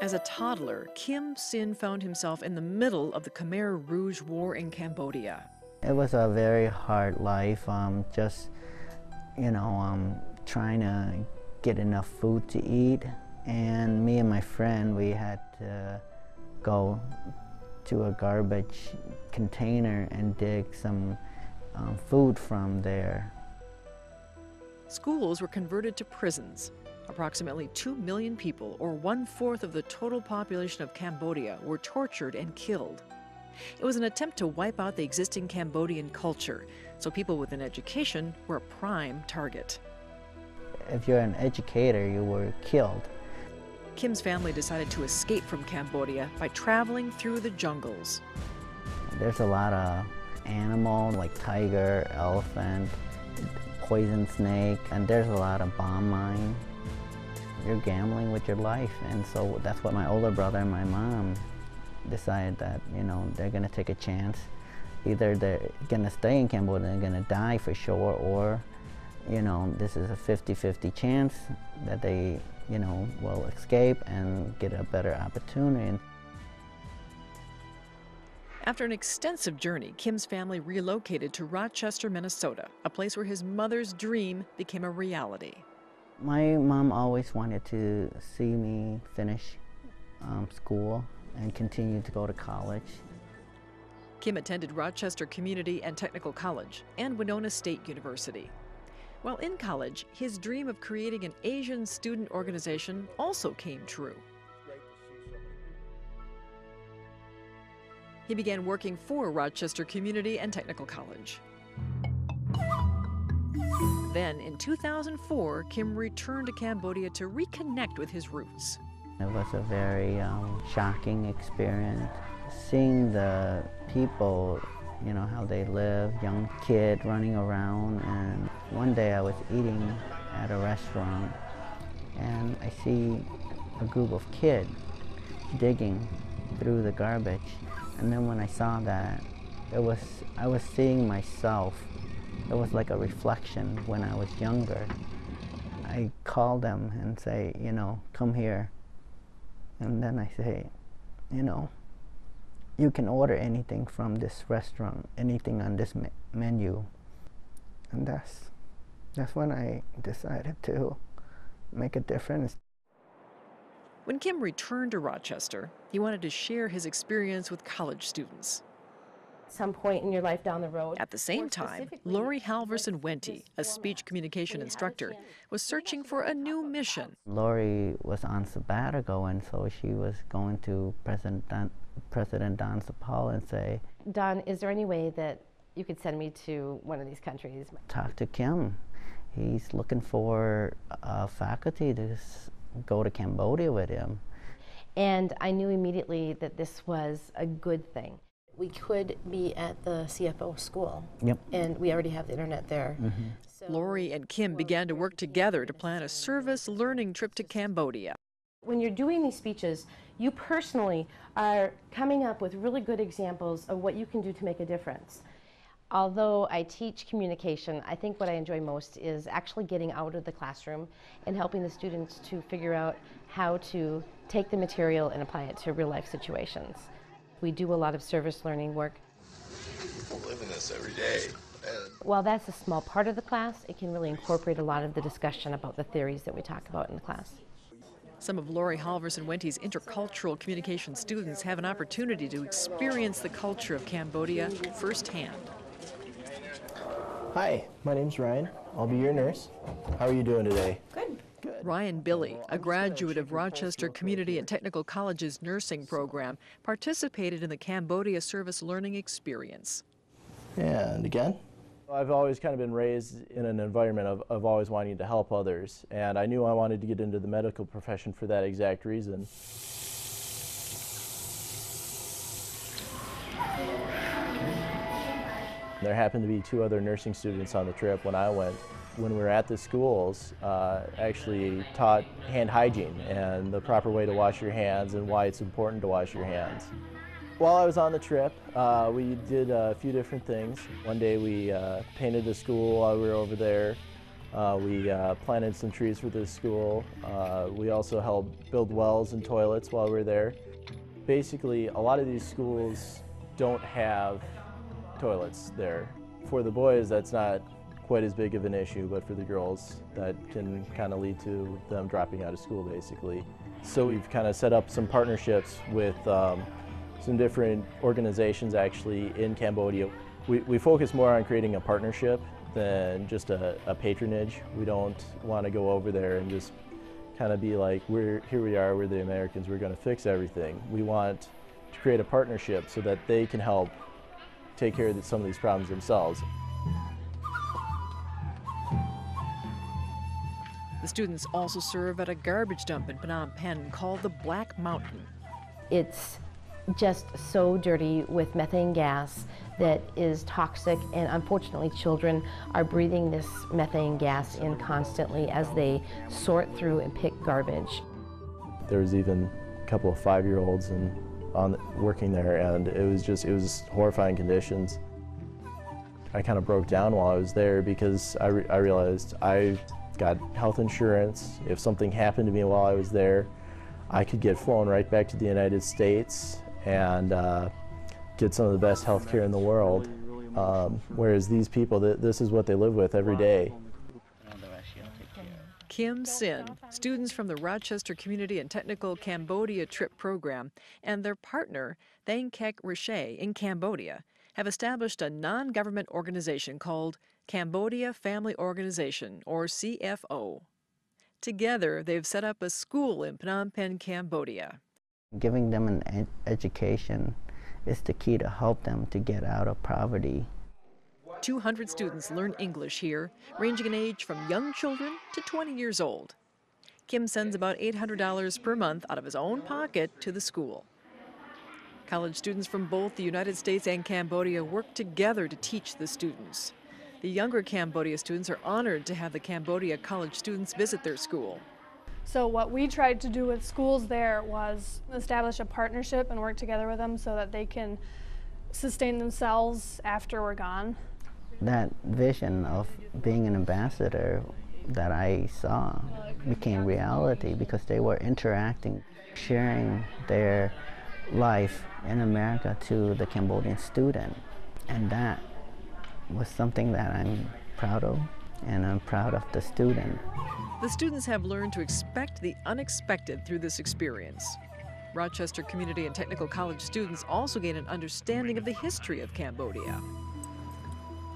As a toddler, Kim Sin found himself in the middle of the Khmer Rouge War in Cambodia. It was a very hard life, just, trying to get enough food to eat. And me and my friend, we had to go to a garbage container and dig some food from there. Schools were converted to prisons. Approximately 2 million people, or 1/4 of the total population of Cambodia, were tortured and killed. It was an attempt to wipe out the existing Cambodian culture, so people with an education were a prime target. If you're an educator, you were killed. Kim's family decided to escape from Cambodia by traveling through the jungles. There's a lot of animals like tiger, elephant, poison snake, and there's a lot of bomb mine. You're gambling with your life, and so that's what my older brother and my mom decided, that they're going to take a chance. Either they're going to stay in Cambodia and they're going to die for sure, or this is a 50-50 chance that they will escape and get a better opportunity. After an extensive journey, Kim's family relocated to Rochester, Minnesota, a place where his mother's dream became a reality. My mom always wanted to see me finish school and continue to go to college. Kim attended Rochester Community and Technical College and Winona State University. While in college, his dream of creating an Asian student organization also came true. He began working for Rochester Community and Technical College. Then, in 2004, Kim returned to Cambodia to reconnect with his roots. It was a very shocking experience, seeing the people, how they live, young kid running around. And one day I was eating at a restaurant and I see a group of kids digging through the garbage. And then when I saw that, I was seeing myself. It was like a reflection when I was younger. I call them and say, come here. And then I say, you can order anything from this restaurant, anything on this menu. And that's when I decided to make a difference. When Kim returned to Rochester, he wanted to share his experience with college students. Some point in your life down the road. At the same time, Lori Halverson-Wente, a speech communication instructor, was searching for a new mission. Lori was on sabbatical, and so she was going to President Don Sapal and say, Don, is there any way that you could send me to one of these countries? Talk to Kim. He's looking for faculty to go to Cambodia with him. And I knew immediately that this was a good thing. We could be at the CFO school, yep. And we already have the internet there. Mm-hmm. So Lori and Kim began to work together to plan a service learning trip to Cambodia. When you're doing these speeches, you personally are coming up with really good examples of what you can do to make a difference. Although I teach communication, I think what I enjoy most is actually getting out of the classroom and helping the students to figure out how to take the material and apply it to real-life situations. We do a lot of service learning work. People live in this every day. While that's a small part of the class, it can really incorporate a lot of the discussion about the theories that we talk about in the class. Some of Lori Halverson-Wente's intercultural communication students have an opportunity to experience the culture of Cambodia firsthand. Hi, my name's Ryan. I'll be your nurse. How are you doing today? good. Ryan Bille, a graduate of Rochester Community and Technical College's nursing program, participated in the Cambodia Service Learning Experience. And again? I've always kind of been raised in an environment of always wanting to help others, and I knew I wanted to get into the medical profession for that exact reason. There happened to be 2 other nursing students on the trip when I went. When we were at the schools, actually taught hand hygiene and the proper way to wash your hands and why it's important to wash your hands. While I was on the trip, we did a few different things. One day we painted the school while we were over there. We planted some trees for this school. We also helped build wells and toilets while we were there. Basically, a lot of these schools don't have toilets there. For the boys, that's not quite as big of an issue, but for the girls, that can kind of lead to them dropping out of school, basically. So we've kind of set up some partnerships with some different organizations actually in Cambodia. We focus more on creating a partnership than just a patronage. We don't want to go over there and just kind of be like, here we are, we're the Americans, we're going to fix everything. We want to create a partnership so that they can help take care of some of these problems themselves. The students also serve at a garbage dump in Phnom Penh called the Black Mountain. It's just so dirty with methane gas that is toxic, and unfortunately children are breathing this methane gas in constantly as they sort through and pick garbage. There was even a couple of 5-year-olds working there, and it was horrifying conditions. I kind of broke down while I was there because I realized I got health insurance. If something happened to me while I was there, I could get flown right back to the United States and get some of the best health care in the world. Whereas these people, this is what they live with every day. Kim Sin, students from the Rochester Community and Technical Cambodia Trip Program, and their partner, Thang Kek Riche in Cambodia, have established a non-government organization called Cambodia Family Organization, or CFO. Together, they've set up a school in Phnom Penh, Cambodia. Giving them an education is the key to help them to get out of poverty. 200 students learn English here, ranging in age from young children to 20 years old. Kim sends about $800 per month out of his own pocket to the school. College students from both the United States and Cambodia work together to teach the students. The younger Cambodia students are honored to have the Cambodia college students visit their school. So what we tried to do with schools there was establish a partnership and work together with them so that they can sustain themselves after we're gone. That vision of being an ambassador that I saw became reality because they were interacting, sharing their life in America to the Cambodian student. And that was something that I'm proud of, and I'm proud of the student. The students have learned to expect the unexpected through this experience. Rochester Community and Technical College students also gain an understanding of the history of Cambodia.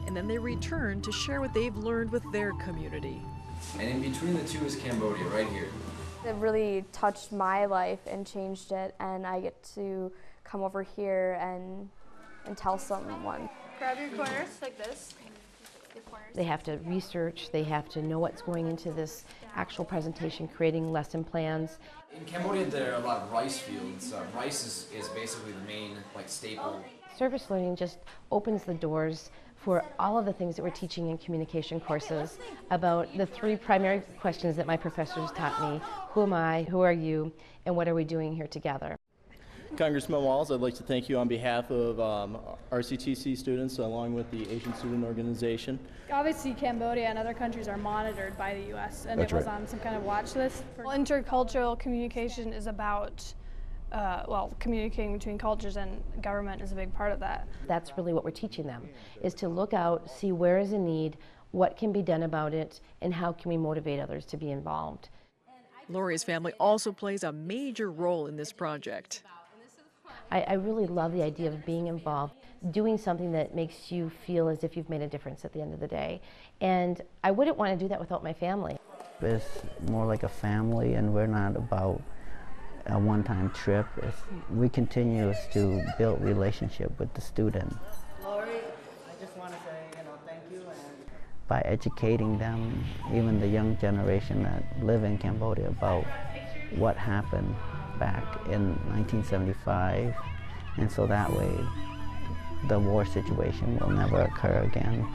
And then they return to share what they've learned with their community. And in between the two is Cambodia, right here. It really touched my life and changed it, and I get to come over here and tell someone. Grab your corners like this. They have to research, they have to know what's going into this actual presentation, creating lesson plans. In Cambodia, there are a lot of rice fields. Rice is basically the main staple. Service learning just opens the doors for all of the things that we're teaching in communication courses about the 3 primary questions that my professors taught me. Who am I, who are you, and what are we doing here together? Congressman Walz, I'd like to thank you on behalf of RCTC students along with the Asian Student Organization. Obviously Cambodia and other countries are monitored by the U.S. and That's it was right. on some kind of watch list. Intercultural communication is about communicating between cultures, and government is a big part of that. That's really what we're teaching them, is to look out, see where is a need, what can be done about it, and how can we motivate others to be involved. Lori's family also plays a major role in this project. I really love the idea of being involved, doing something that makes you feel as if you've made a difference at the end of the day. And I wouldn't want to do that without my family. It's more like a family, and we're not about a one-time trip. We continue to build relationship with the student. Lori, I just want to say, thank you. By educating them, even the young generation that live in Cambodia, about what happened back in 1975, and so that way the war situation will never occur again.